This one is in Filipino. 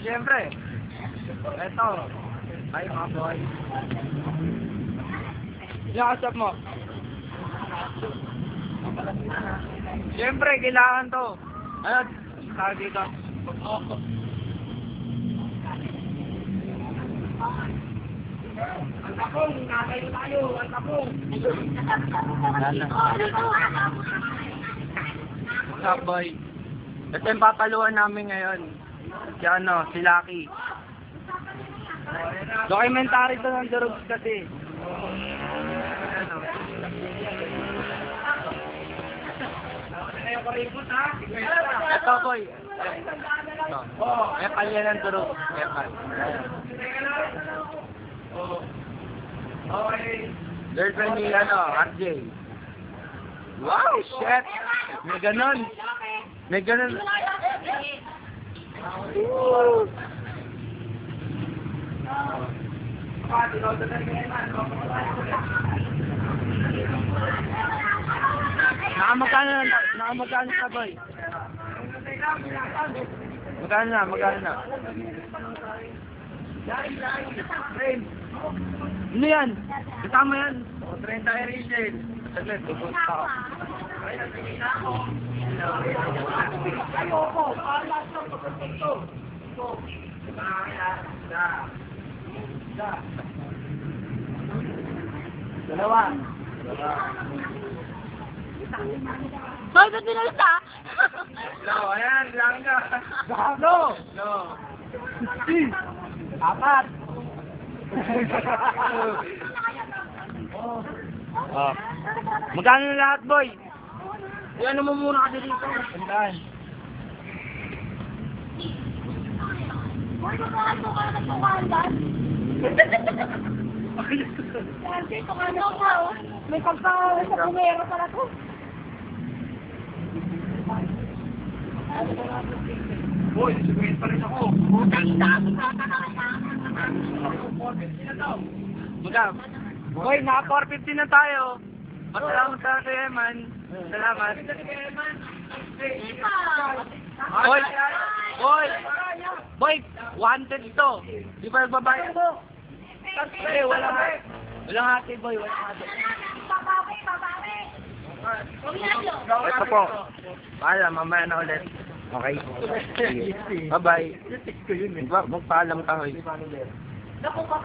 Siyempre. Ito. Ay, mga boy. Yakasap mo. Siyempre, kailangan to. Ano? Tawag dito. Ang tapong, nakayo tayo. Ang tapong. What's up, boy? Ito yung papaluan namin ngayon. Si ano, si Lucky. Documentary to ng drugs kasi. Ito, boy. Ito. Epal yan ang drugs. Epal. Girlfriend ni ano, RJ. Wow, shit! May ganon. May ganon. Nakamagkano ka, boy? Magkano na? Ano yan? Kasama yan? 30 Rachel. Saglit, tubos pa ako. Ayoko, para sa pagkakas. Dalawa. Boy, ba't binalita? No, ayan, lang ka. No. Apat. Oh. Magkano na lahat, boy? Ano mo muna kasi dito? Sandaan. Boy, magkano ka na tukandan? Dito ka na ka, oh. May pagkakawa sa pumera pala to. Boy, siguin pa rin ako. Magkano? Boy, naka 450 na tayo. Pasalamat sa kay Eman. Salamat. Boy, wanted to. Di ba nagbabayad mo? Kasi walang ate, boy. Walang ate. Babawi. Ito po. Paalam, mamaya na ulit. Okay. Bye-bye. Magpaalam ka, hoy.